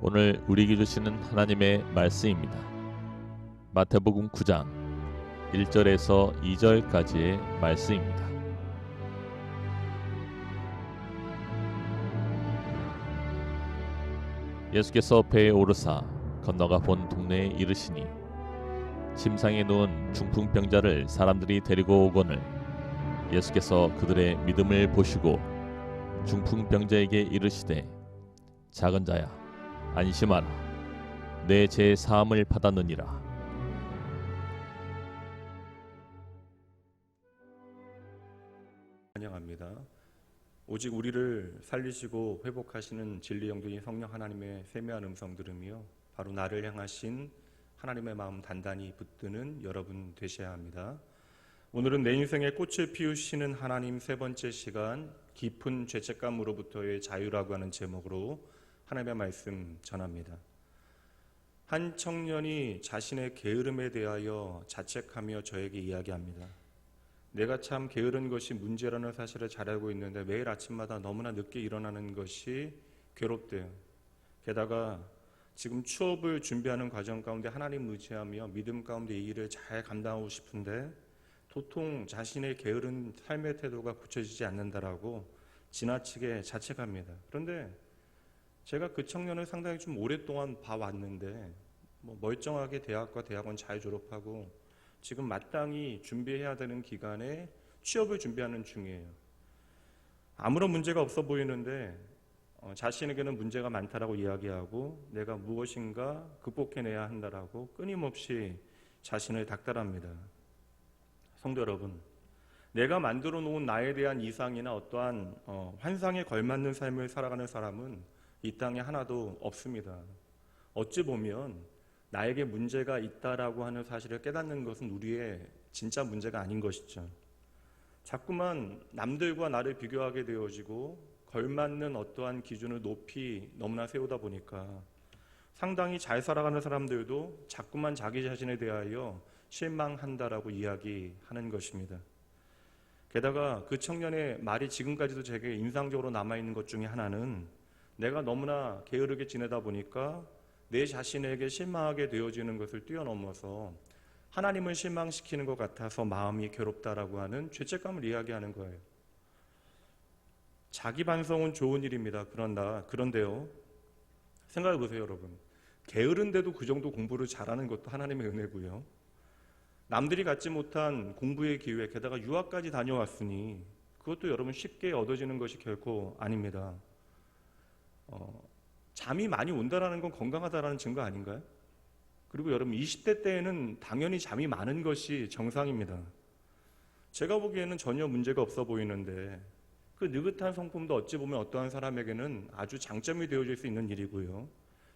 오늘 우리에게 주시는 하나님의 말씀입니다. 마태복음 9장 1절에서 2절까지의 말씀입니다. 예수께서 배에 오르사 건너가 본 동네에 이르시니 침상에 누운 중풍병자를 사람들이 데리고 오거늘 예수께서 그들의 믿음을 보시고 중풍병자에게 이르시되 작은 자야 안심하라 내 죄 사함을 받았느니라. 환영합니다. 오직 우리를 살리시고 회복하시는 진리 영존인 성령 하나님의 세미한 음성 들으며 바로 나를 향하신 하나님의 마음 단단히 붙드는 여러분 되셔야 합니다. 오늘은 내 인생의 꽃을 피우시는 하나님 세 번째 시간, 깊은 죄책감으로부터의 자유라고 하는 제목으로 하나님의 말씀 전합니다. 한 청년이 자신의 게으름에 대하여 자책하며 저에게 이야기합니다. 내가 참 게으른 것이 문제라는 사실을 잘 알고 있는데 매일 아침마다 너무나 늦게 일어나는 것이 괴롭대요. 게다가 지금 취업을 준비하는 과정 가운데 하나님 의지하며 믿음 가운데 이 일을 잘 감당하고 싶은데 도통 자신의 게으른 삶의 태도가 고쳐지지 않는다라고 지나치게 자책합니다. 그런데 제가 그 청년을 상당히 좀 오랫동안 봐왔는데 멀쩡하게 대학과 대학원 잘 졸업하고 지금 마땅히 준비해야 되는 기간에 취업을 준비하는 중이에요. 아무런 문제가 없어 보이는데 자신에게는 문제가 많다라고 이야기하고 내가 무엇인가 극복해내야 한다라고 끊임없이 자신을 닥달합니다. 성도 여러분, 내가 만들어 놓은 나에 대한 이상이나 어떠한 환상에 걸맞는 삶을 살아가는 사람은 이 땅에 하나도 없습니다. 어찌 보면 나에게 문제가 있다라고 하는 사실을 깨닫는 것은 우리의 진짜 문제가 아닌 것이죠. 자꾸만 남들과 나를 비교하게 되어지고 걸맞는 어떠한 기준을 높이 너무나 세우다 보니까 상당히 잘 살아가는 사람들도 자꾸만 자기 자신에 대하여 실망한다라고 이야기하는 것입니다. 게다가 그 청년의 말이 지금까지도 제게 인상적으로 남아있는 것 중에 하나는 내가 너무나 게으르게 지내다 보니까 내 자신에게 실망하게 되어지는 것을 뛰어넘어서 하나님을 실망시키는 것 같아서 마음이 괴롭다라고 하는 죄책감을 이야기하는 거예요. 자기 반성은 좋은 일입니다. 그런데요, 생각해 보세요, 여러분. 게으른데도 그 정도 공부를 잘하는 것도 하나님의 은혜고요. 남들이 갖지 못한 공부의 기회, 게다가 유학까지 다녀왔으니 그것도 여러분 쉽게 얻어지는 것이 결코 아닙니다. 잠이 많이 온다라는 건 건강하다라는 증거 아닌가요? 그리고 여러분 20대 때에는 당연히 잠이 많은 것이 정상입니다. 제가 보기에는 전혀 문제가 없어 보이는데 그 느긋한 성품도 어찌 보면 어떠한 사람에게는 아주 장점이 되어질 수 있는 일이고요.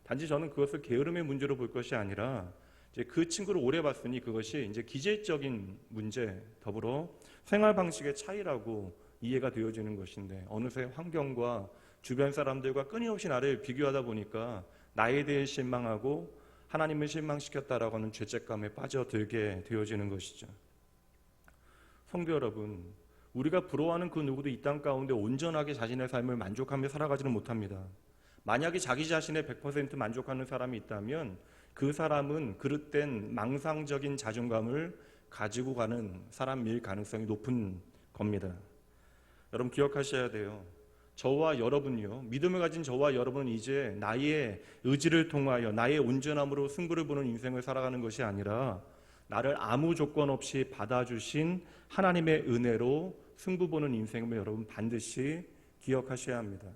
단지 저는 그것을 게으름의 문제로 볼 것이 아니라 이제 그 친구를 오래 봤으니 그것이 이제 기질적인 문제 더불어 생활 방식의 차이라고 이해가 되어지는 것인데 어느새 환경과 주변 사람들과 끊임없이 나를 비교하다 보니까 나에 대해 실망하고 하나님을 실망시켰다라고 하는 죄책감에 빠져들게 되어지는 것이죠. 성도 여러분, 우리가 부러워하는 그 누구도 이 땅 가운데 온전하게 자신의 삶을 만족하며 살아가지는 못합니다. 만약에 자기 자신의 100% 만족하는 사람이 있다면 그 사람은 그릇된 망상적인 자존감을 가지고 가는 사람일 가능성이 높은 겁니다. 여러분 기억하셔야 돼요. 저와 여러분이요, 믿음을 가진 저와 여러분은 이제 나의 의지를 통하여 나의 온전함으로 승부를 보는 인생을 살아가는 것이 아니라 나를 아무 조건 없이 받아주신 하나님의 은혜로 승부 보는 인생을 여러분 반드시 기억하셔야 합니다.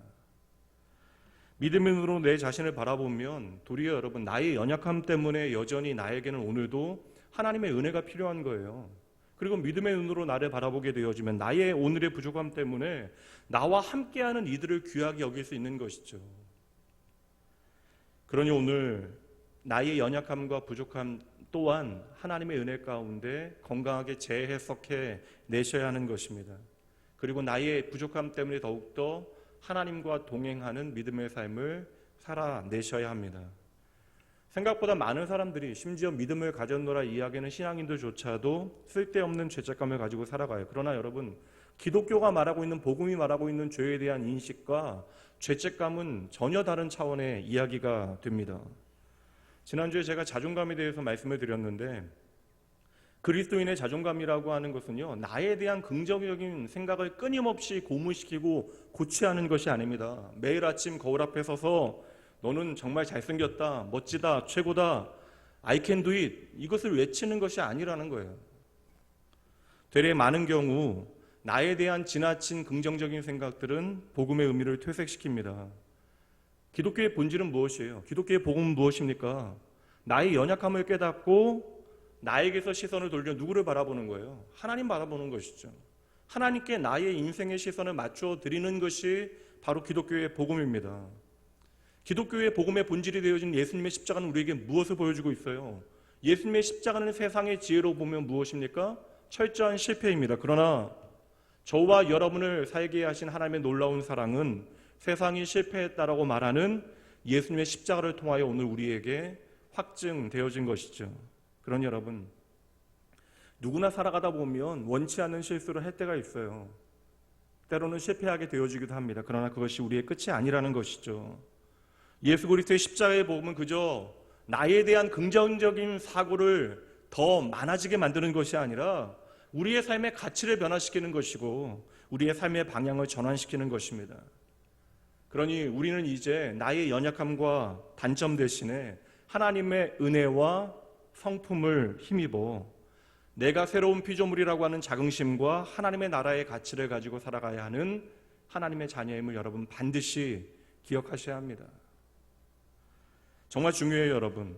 믿음의 눈으로 내 자신을 바라보면 도리어 여러분 나의 연약함 때문에 여전히 나에게는 오늘도 하나님의 은혜가 필요한 거예요. 그리고 믿음의 눈으로 나를 바라보게 되어지면 나의 오늘의 부족함 때문에 나와 함께하는 이들을 귀하게 여길 수 있는 것이죠. 그러니 오늘 나의 연약함과 부족함 또한 하나님의 은혜 가운데 건강하게 재해석해 내셔야 하는 것입니다. 그리고 나의 부족함 때문에 더욱더 하나님과 동행하는 믿음의 삶을 살아내셔야 합니다. 생각보다 많은 사람들이 심지어 믿음을 가졌노라 이야기하는 신앙인들조차도 쓸데없는 죄책감을 가지고 살아가요. 그러나 여러분, 기독교가 말하고 있는, 복음이 말하고 있는 죄에 대한 인식과 죄책감은 전혀 다른 차원의 이야기가 됩니다. 지난주에 제가 자존감에 대해서 말씀을 드렸는데, 그리스도인의 자존감이라고 하는 것은요, 나에 대한 긍정적인 생각을 끊임없이 고무시키고 고취하는 것이 아닙니다. 매일 아침 거울 앞에 서서 너는 정말 잘생겼다, 멋지다, 최고다, I can do it, 이것을 외치는 것이 아니라는 거예요. 되레 많은 경우 나에 대한 지나친 긍정적인 생각들은 복음의 의미를 퇴색시킵니다. 기독교의 본질은 무엇이에요? 기독교의 복음은 무엇입니까? 나의 연약함을 깨닫고 나에게서 시선을 돌려 누구를 바라보는 거예요? 하나님 바라보는 것이죠. 하나님께 나의 인생의 시선을 맞춰 드리는 것이 바로 기독교의 복음입니다. 기독교의 복음의 본질이 되어진 예수님의 십자가는 우리에게 무엇을 보여주고 있어요? 예수님의 십자가는 세상의 지혜로 보면 무엇입니까? 철저한 실패입니다. 그러나 저와 여러분을 살게 하신 하나님의 놀라운 사랑은 세상이 실패했다라고 말하는 예수님의 십자가를 통하여 오늘 우리에게 확증되어진 것이죠. 그러니 여러분, 누구나 살아가다 보면 원치 않는 실수를 할 때가 있어요. 때로는 실패하게 되어지기도 합니다. 그러나 그것이 우리의 끝이 아니라는 것이죠. 예수 그리스도의 십자가의 복음은 그저 나에 대한 긍정적인 사고를 더 많아지게 만드는 것이 아니라 우리의 삶의 가치를 변화시키는 것이고 우리의 삶의 방향을 전환시키는 것입니다. 그러니 우리는 이제 나의 연약함과 단점 대신에 하나님의 은혜와 성품을 힘입어 내가 새로운 피조물이라고 하는 자긍심과 하나님의 나라의 가치를 가지고 살아가야 하는 하나님의 자녀임을 여러분 반드시 기억하셔야 합니다. 정말 중요해요, 여러분.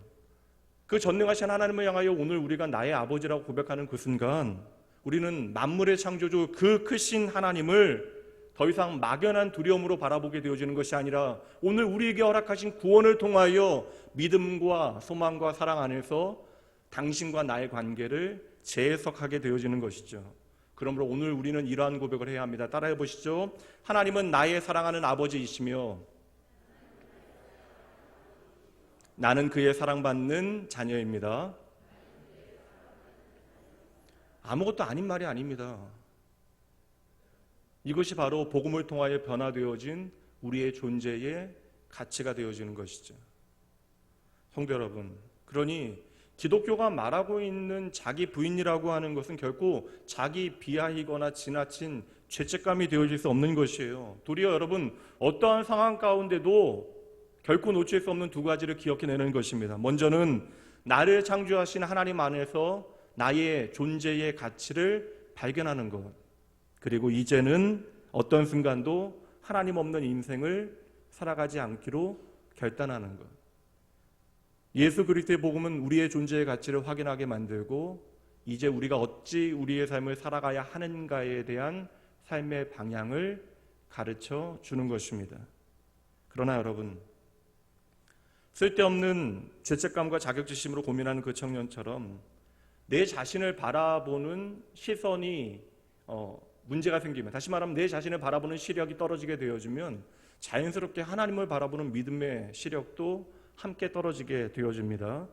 그 전능하신 하나님을 향하여 오늘 우리가 나의 아버지라고 고백하는 그 순간 우리는 만물의 창조주 그 크신 하나님을 더 이상 막연한 두려움으로 바라보게 되어지는 것이 아니라 오늘 우리에게 허락하신 구원을 통하여 믿음과 소망과 사랑 안에서 당신과 나의 관계를 재해석하게 되어지는 것이죠. 그러므로 오늘 우리는 이러한 고백을 해야 합니다. 따라해 보시죠. 하나님은 나의 사랑하는 아버지이시며 나는 그의 사랑받는 자녀입니다. 아무것도 아닌 말이 아닙니다. 이것이 바로 복음을 통하여 변화되어진 우리의 존재의 가치가 되어지는 것이죠. 성도 여러분, 그러니 기독교가 말하고 있는 자기 부인이라고 하는 것은 결코 자기 비하이거나 지나친 죄책감이 되어질 수 없는 것이에요. 도리어 여러분, 어떠한 상황 가운데도 결코 놓칠 수 없는 두 가지를 기억해내는 것입니다. 먼저는 나를 창조하신 하나님 안에서 나의 존재의 가치를 발견하는 것. 그리고 이제는 어떤 순간도 하나님 없는 인생을 살아가지 않기로 결단하는 것. 예수 그리스도의 복음은 우리의 존재의 가치를 확인하게 만들고 이제 우리가 어찌 우리의 삶을 살아가야 하는가에 대한 삶의 방향을 가르쳐 주는 것입니다. 그러나 여러분, 쓸데없는 죄책감과 자격지심으로 고민하는 그 청년처럼 내 자신을 바라보는 시선이 문제가 생기면, 다시 말하면 내 자신을 바라보는 시력이 떨어지게 되어지면 자연스럽게 하나님을 바라보는 믿음의 시력도 함께 떨어지게 되어집니다.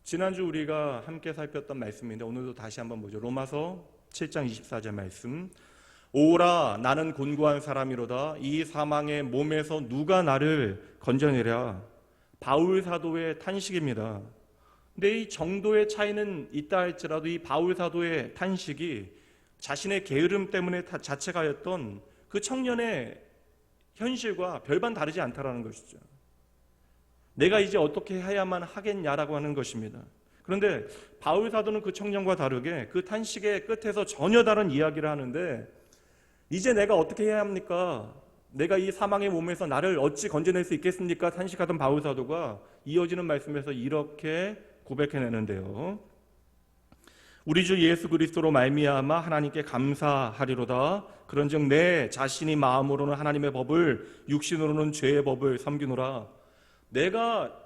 지난주 우리가 함께 살폈던 말씀인데 오늘도 다시 한번 보죠. 로마서 7장 24절 말씀. 오라 나는 곤고한 사람이로다. 이 사망의 몸에서 누가 나를 건져내랴. 바울 사도의 탄식입니다. 근데 이 정도의 차이는 있다 할지라도 이 바울 사도의 탄식이 자신의 게으름 때문에 자책하였던 그 청년의 현실과 별반 다르지 않다라는 것이죠. 내가 이제 어떻게 해야만 하겠냐라고 하는 것입니다. 그런데 바울 사도는 그 청년과 다르게 그 탄식의 끝에서 전혀 다른 이야기를 하는데 이제 내가 어떻게 해야 합니까? 내가 이 사망의 몸에서 나를 어찌 건져낼 수 있겠습니까? 탄식하던 바울 사도가 이어지는 말씀에서 이렇게 고백해내는데요. 우리 주 예수 그리스도로 말미암아 하나님께 감사하리로다. 그런즉 내 자신이 마음으로는 하나님의 법을 육신으로는 죄의 법을 섬기노라. 내가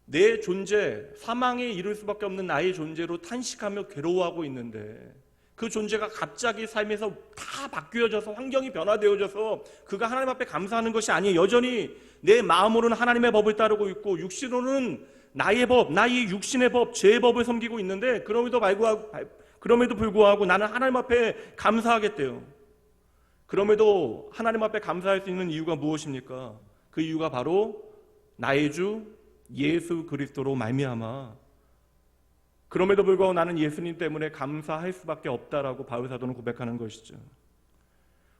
내 존재, 사망에 이를 수밖에 없는 나의 존재로 탄식하며 괴로워하고 있는데 그 존재가 갑자기 삶에서 다 바뀌어져서 환경이 변화되어져서 그가 하나님 앞에 감사하는 것이 아니에요. 여전히 내 마음으로는 하나님의 법을 따르고 있고 육신으로는 나의 법, 나의 육신의 법, 죄의 법을 섬기고 있는데 그럼에도 불구하고 나는 하나님 앞에 감사하겠대요. 그럼에도 하나님 앞에 감사할 수 있는 이유가 무엇입니까? 그 이유가 바로 나의 주 예수 그리스도로 말미암아. 그럼에도 불구하고 나는 예수님 때문에 감사할 수밖에 없다라고 바울 사도는 고백하는 것이죠.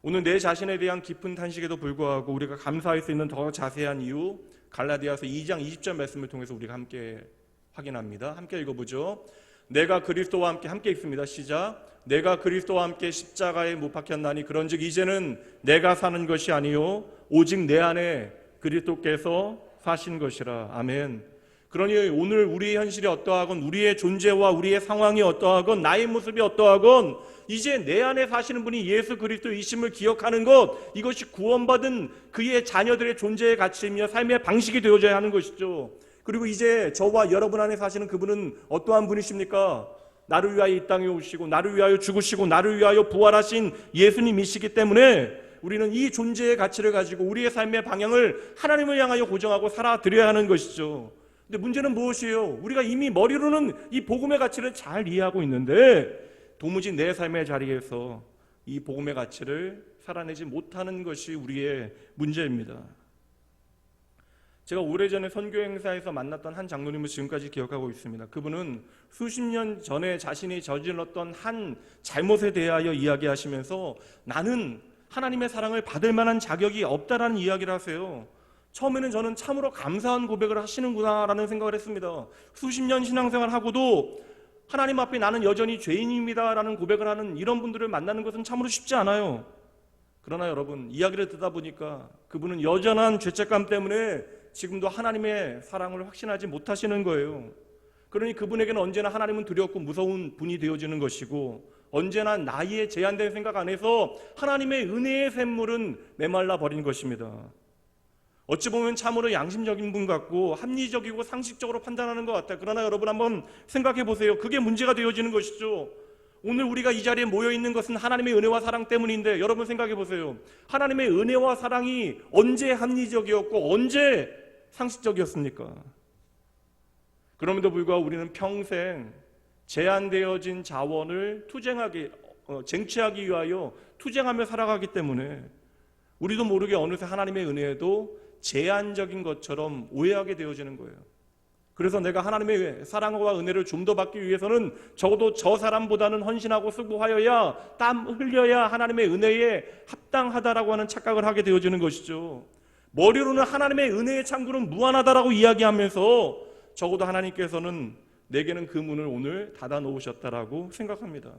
오늘 내 자신에 대한 깊은 탄식에도 불구하고 우리가 감사할 수 있는 더 자세한 이유, 갈라디아서 2장 20절 말씀을 통해서 우리가 함께 확인합니다. 함께 읽어보죠. 내가 그리스도와 함께 읽습니다. 시작. 내가 그리스도와 함께 십자가에 못 박혔나니 그런즉 이제는 내가 사는 것이 아니요 오직 내 안에 그리스도께서 사신 것이라. 아멘. 그러니 오늘 우리의 현실이 어떠하건 우리의 존재와 우리의 상황이 어떠하건 나의 모습이 어떠하건 이제 내 안에 사시는 분이 예수 그리스도이심을 기억하는 것, 이것이 구원받은 그의 자녀들의 존재의 가치이며 삶의 방식이 되어져야 하는 것이죠. 그리고 이제 저와 여러분 안에 사시는 그분은 어떠한 분이십니까? 나를 위하여 이 땅에 오시고 나를 위하여 죽으시고 나를 위하여 부활하신 예수님이시기 때문에 우리는 이 존재의 가치를 가지고 우리의 삶의 방향을 하나님을 향하여 고정하고 살아드려야 하는 것이죠. 근데 문제는 무엇이에요? 우리가 이미 머리로는 이 복음의 가치를 잘 이해하고 있는데 도무지 내 삶의 자리에서 이 복음의 가치를 살아내지 못하는 것이 우리의 문제입니다. 제가 오래전에 선교 행사에서 만났던 한 장로님을 지금까지 기억하고 있습니다. 그분은 수십 년 전에 자신이 저질렀던 한 잘못에 대하여 이야기하시면서 나는 하나님의 사랑을 받을 만한 자격이 없다라는 이야기를 하세요. 처음에는 저는 참으로 감사한 고백을 하시는구나라는 생각을 했습니다. 수십 년 신앙생활을 하고도 하나님 앞에 나는 여전히 죄인입니다라는 고백을 하는 이런 분들을 만나는 것은 참으로 쉽지 않아요. 그러나 여러분, 이야기를 듣다 보니까 그분은 여전한 죄책감 때문에 지금도 하나님의 사랑을 확신하지 못하시는 거예요. 그러니 그분에게는 언제나 하나님은 두렵고 무서운 분이 되어지는 것이고 언제나 나의 제한된 생각 안에서 하나님의 은혜의 샘물은 메말라 버린 것입니다. 어찌 보면 참으로 양심적인 분 같고 합리적이고 상식적으로 판단하는 것 같아요. 그러나 여러분 한번 생각해 보세요. 그게 문제가 되어지는 것이죠. 오늘 우리가 이 자리에 모여 있는 것은 하나님의 은혜와 사랑 때문인데 여러분 생각해 보세요. 하나님의 은혜와 사랑이 언제 합리적이었고 언제 상식적이었습니까? 그럼에도 불구하고 우리는 평생 제한되어진 자원을 쟁취하기 위하여 투쟁하며 살아가기 때문에 우리도 모르게 어느새 하나님의 은혜에도 제한적인 것처럼 오해하게 되어지는 거예요. 그래서 내가 하나님의 사랑과 은혜를 좀 더 받기 위해서는 적어도 저 사람보다는 헌신하고 수고하여야 땀 흘려야 하나님의 은혜에 합당하다라고 하는 착각을 하게 되어지는 것이죠. 머리로는 하나님의 은혜의 창구는 무한하다라고 이야기하면서 적어도 하나님께서는 내게는 그 문을 오늘 닫아 놓으셨다라고 생각합니다.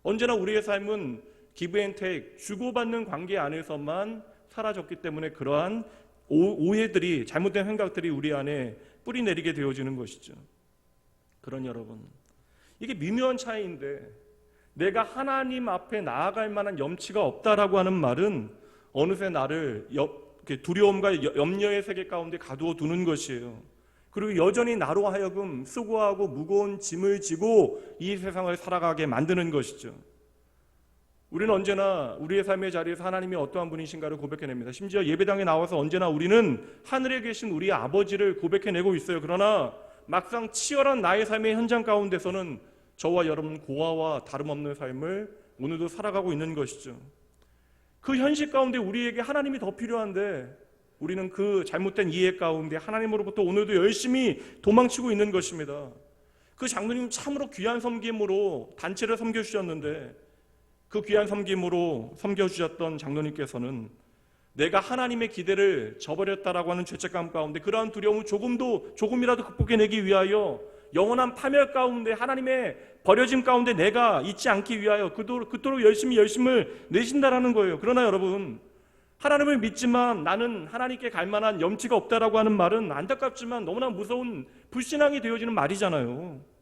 언제나 우리의 삶은 give and take, 주고받는 관계 안에서만 사라졌기 때문에 그러한 오해들이, 잘못된 생각들이 우리 안에 뿌리 내리게 되어지는 것이죠. 그런 여러분, 이게 미묘한 차이인데 내가 하나님 앞에 나아갈 만한 염치가 없다라고 하는 말은 어느새 나를 두려움과 염려의 세계 가운데 가두어 두는 것이에요. 그리고 여전히 나로 하여금 수고하고 무거운 짐을 지고 이 세상을 살아가게 만드는 것이죠. 우리는 언제나 우리의 삶의 자리에서 하나님이 어떠한 분이신가를 고백해냅니다. 심지어 예배당에 나와서 언제나 우리는 하늘에 계신 우리 아버지를 고백해내고 있어요. 그러나 막상 치열한 나의 삶의 현장 가운데서는 저와 여러분 고아와 다름없는 삶을 오늘도 살아가고 있는 것이죠. 그 현실 가운데 우리에게 하나님이 더 필요한데 우리는 그 잘못된 이해 가운데 하나님으로부터 오늘도 열심히 도망치고 있는 것입니다. 그 장로님 참으로 귀한 섬김으로 단체를 섬겨주셨는데 그 귀한 섬김으로 섬겨주셨던 장로님께서는 내가 하나님의 기대를 저버렸다라고 하는 죄책감 가운데 그러한 두려움을 조금이라도 극복해내기 위하여 영원한 파멸 가운데 하나님의 버려짐 가운데 내가 있지 않기 위하여 그토록 열심을 내신다라는 거예요. 그러나 여러분, 하나님을 믿지만 나는 하나님께 갈 만한 염치가 없다라고 하는 말은 안타깝지만 너무나 무서운 불신앙이 되어지는 말이잖아요.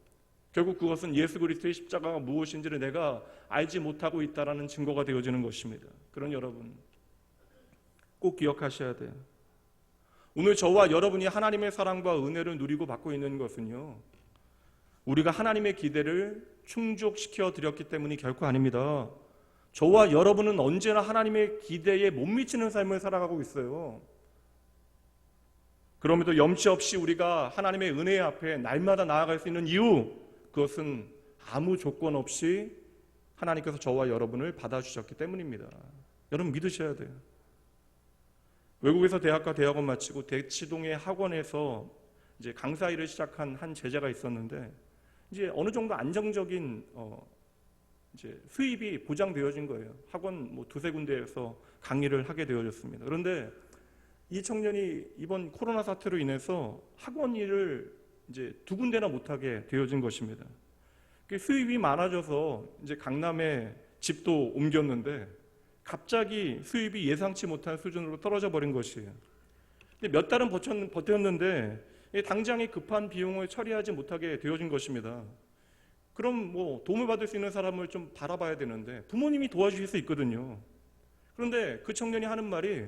결국 그것은 예수 그리스도의 십자가가 무엇인지를 내가 알지 못하고 있다라는 증거가 되어지는 것입니다. 그런 여러분, 꼭 기억하셔야 돼요. 오늘 저와 여러분이 하나님의 사랑과 은혜를 누리고 받고 있는 것은요, 우리가 하나님의 기대를 충족시켜 드렸기 때문이 결코 아닙니다. 저와 여러분은 언제나 하나님의 기대에 못 미치는 삶을 살아가고 있어요. 그럼에도 염치 없이 우리가 하나님의 은혜 앞에 날마다 나아갈 수 있는 이유, 그것은 아무 조건 없이 하나님께서 저와 여러분을 받아주셨기 때문입니다. 여러분 믿으셔야 돼요. 외국에서 대학과 대학원 마치고 대치동의 학원에서 이제 강사 일을 시작한 한 제자가 있었는데, 이제 어느 정도 안정적인 이제 수입이 보장되어진 거예요. 학원 뭐 두세 군데에서 강의를 하게 되어졌습니다. 그런데 이 청년이 이번 코로나 사태로 인해서 학원 일을 이제 두 군데나 못하게 되어진 것입니다. 수입이 많아져서 이제 강남에 집도 옮겼는데 갑자기 수입이 예상치 못한 수준으로 떨어져 버린 것이에요. 근데 몇 달은 버텼는데 당장의 급한 비용을 처리하지 못하게 되어진 것입니다. 그럼 뭐 도움을 받을 수 있는 사람을 좀 바라봐야 되는데 부모님이 도와주실 수 있거든요. 그런데 그 청년이 하는 말이,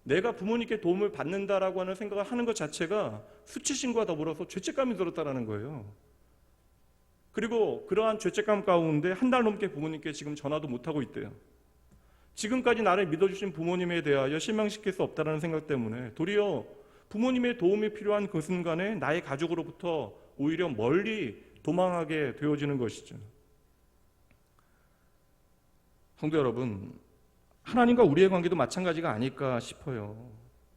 내가 부모님께 도움을 받는다라고 하는 생각을 하는 것 자체가 수치심과 더불어서 죄책감이 들었다라는 거예요. 그리고 그러한 죄책감 가운데 한 달 넘게 부모님께 지금 전화도 못하고 있대요. 지금까지 나를 믿어주신 부모님에 대하여 실망시킬 수 없다는 생각 때문에 도리어 부모님의 도움이 필요한 그 순간에 나의 가족으로부터 오히려 멀리 도망하게 되어지는 것이죠. 성도 여러분, 하나님과 우리의 관계도 마찬가지가 아닐까 싶어요.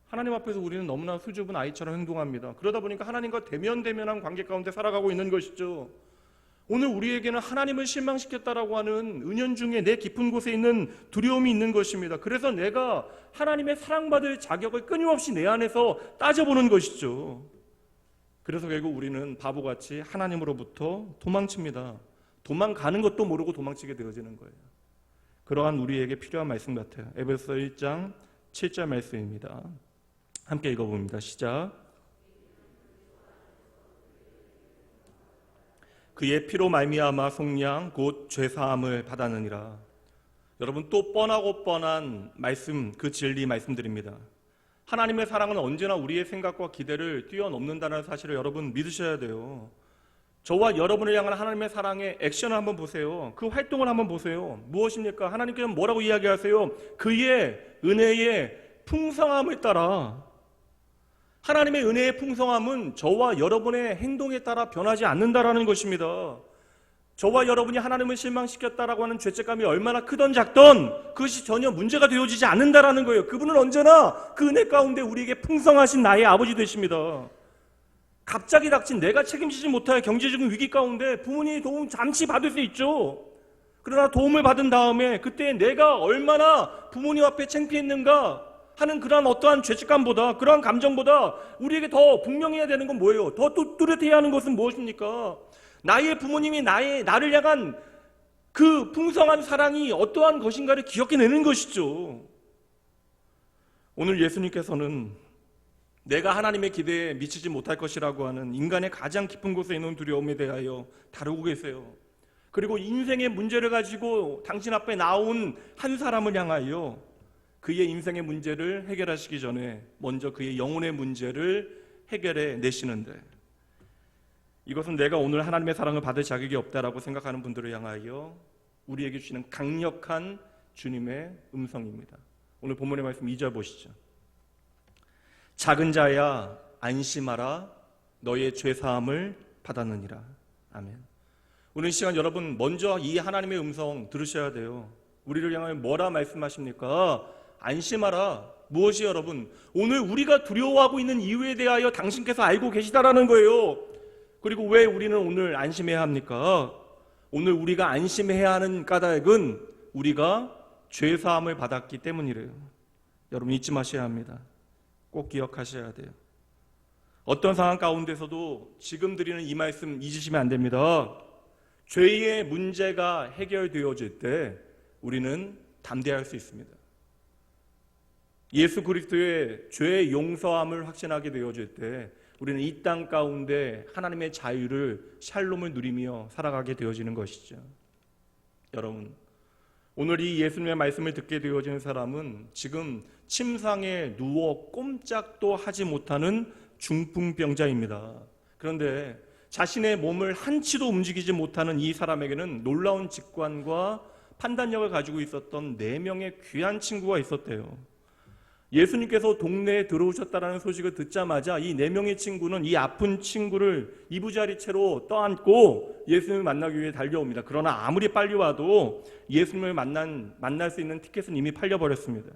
하나님 앞에서 우리는 너무나 수줍은 아이처럼 행동합니다. 그러다 보니까 하나님과 대면대면한 관계 가운데 살아가고 있는 것이죠. 오늘 우리에게는 하나님을 실망시켰다라고 하는 은연중에 내 깊은 곳에 있는 두려움이 있는 것입니다. 그래서 내가 하나님의 사랑받을 자격을 끊임없이 내 안에서 따져보는 것이죠. 그래서 결국 우리는 바보같이 하나님으로부터 도망칩니다. 도망가는 것도 모르고 도망치게 되어지는 거예요. 그러한 우리에게 필요한 말씀 같아요. 에베소 1장 7절 말씀입니다. 함께 읽어봅니다. 시작. 그의 피로 말미암아 속량 곧 죄사함을 받았느니라. 여러분, 또 뻔하고 뻔한 말씀, 그 진리 말씀드립니다. 하나님의 사랑은 언제나 우리의 생각과 기대를 뛰어넘는다는 사실을 여러분 믿으셔야 돼요. 저와 여러분을 향한 하나님의 사랑의 액션을 한번 보세요. 그 활동을 한번 보세요. 무엇입니까? 하나님께서는 뭐라고 이야기하세요? 그의 은혜의 풍성함을 따라. 하나님의 은혜의 풍성함은 저와 여러분의 행동에 따라 변하지 않는다라는 것입니다. 저와 여러분이 하나님을 실망시켰다라고 하는 죄책감이 얼마나 크던 작던 그것이 전혀 문제가 되어지지 않는다라는 거예요. 그분은 언제나 그 은혜 가운데 우리에게 풍성하신 나의 아버지 되십니다. 갑자기 닥친 내가 책임지지 못할 경제적인 위기 가운데 부모님의 도움 잠시 받을 수 있죠. 그러나 도움을 받은 다음에 그때 내가 얼마나 부모님 앞에 창피했는가 하는 그러한 어떠한 죄책감보다, 그러한 감정보다 우리에게 더 분명해야 되는 건 뭐예요? 더 뚜렷해야 하는 것은 무엇입니까? 나의 부모님이 나를 향한 그 풍성한 사랑이 어떠한 것인가를 기억해내는 것이죠. 오늘 예수님께서는 내가 하나님의 기대에 미치지 못할 것이라고 하는 인간의 가장 깊은 곳에 있는 두려움에 대하여 다루고 계세요. 그리고 인생의 문제를 가지고 당신 앞에 나온 한 사람을 향하여 그의 인생의 문제를 해결하시기 전에 먼저 그의 영혼의 문제를 해결해 내시는데, 이것은 내가 오늘 하나님의 사랑을 받을 자격이 없다라고 생각하는 분들을 향하여 우리에게 주시는 강력한 주님의 음성입니다. 오늘 본문의 말씀 2절 보시죠. 작은 자야 안심하라, 너의 죄사함을 받았느니라. 아멘. 오늘 이 시간 여러분 먼저 이 하나님의 음성 들으셔야 돼요. 우리를 향하여 뭐라 말씀하십니까? 안심하라. 무엇이 여러분? 오늘 우리가 두려워하고 있는 이유에 대하여 당신께서 알고 계시다라는 거예요. 그리고 왜 우리는 오늘 안심해야 합니까? 오늘 우리가 안심해야 하는 까닭은 우리가 죄사함을 받았기 때문이래요. 여러분 잊지 마셔야 합니다. 꼭 기억하셔야 돼요. 어떤 상황 가운데서도 지금 드리는 이 말씀 잊으시면 안 됩니다. 죄의 문제가 해결되어질 때 우리는 담대할 수 있습니다. 예수 그리스도의 죄의 용서함을 확신하게 되어질 때 우리는 이 땅 가운데 하나님의 자유를 샬롬을 누리며 살아가게 되어지는 것이죠. 여러분, 오늘 이 예수님의 말씀을 듣게 되어지는 사람은 지금 침상에 누워 꼼짝도 하지 못하는 중풍병자입니다. 그런데 자신의 몸을 한치도 움직이지 못하는 이 사람에게는 놀라운 직관과 판단력을 가지고 있었던 4명의 귀한 친구가 있었대요. 예수님께서 동네에 들어오셨다는 소식을 듣자마자 이 4명의 친구는 이 아픈 친구를 이부자리채로 떠안고 예수님을 만나기 위해 달려옵니다. 그러나 아무리 빨리 와도 예수님을 만날 수 있는 티켓은 이미 팔려버렸습니다.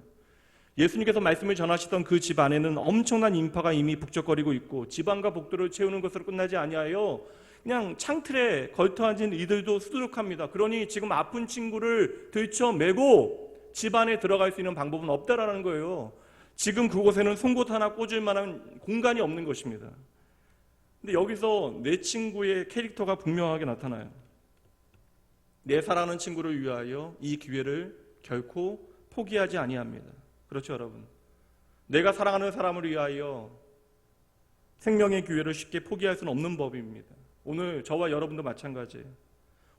예수님께서 말씀을 전하시던 그 집 안에는 엄청난 인파가 이미 북적거리고 있고 지방과 복도를 채우는 것으로 끝나지 아니하여 그냥 창틀에 걸터앉은 이들도 수두룩합니다. 그러니 지금 아픈 친구를 들쳐매고 집 안에 들어갈 수 있는 방법은 없다라는 거예요. 지금 그곳에는 송곳 하나 꽂을 만한 공간이 없는 것입니다. 근데 여기서 내 친구의 캐릭터가 분명하게 나타나요. 내 사랑하는 친구를 위하여 이 기회를 결코 포기하지 아니합니다. 그렇죠, 여러분? 내가 사랑하는 사람을 위하여 생명의 기회를 쉽게 포기할 수는 없는 법입니다. 오늘 저와 여러분도 마찬가지예요.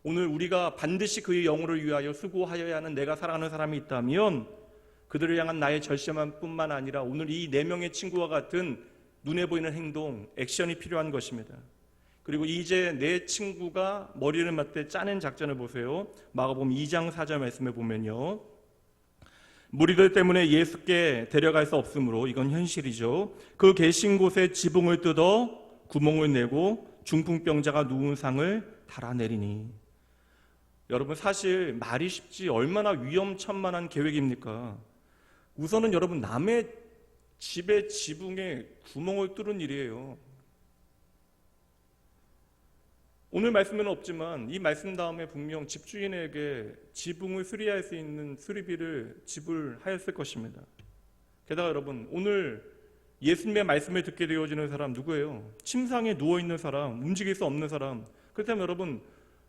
오늘 우리가 반드시 그의 영혼을 위하여 수고하여야 하는 내가 사랑하는 사람이 있다면 그들을 향한 나의 절실함 뿐만 아니라 오늘 이 4명의 친구와 같은 눈에 보이는 행동, 액션이 필요한 것입니다. 그리고 이제 내 친구가 머리를 맞대 짜낸 작전을 보세요. 마가복음 2장 4절 말씀에 보면요, 무리들 때문에 예수께 데려갈 수 없으므로, 이건 현실이죠, 그 계신 곳에 지붕을 뜯어 구멍을 내고 중풍병자가 누운 상을 달아내리니. 여러분, 사실 말이 쉽지 얼마나 위험천만한 계획입니까? 우선은 여러분, 남의 집의 지붕에 구멍을 뚫은 일이에요. 오늘 말씀에는 없지만 이 말씀 다음에 분명 집주인에게 지붕을 수리할 수 있는 수리비를 지불하였을 것입니다. 게다가 여러분, 오늘 예수님의 말씀을 듣게 되어지는 사람 누구예요? 침상에 누워있는 사람, 움직일 수 없는 사람. 그렇다면 여러분,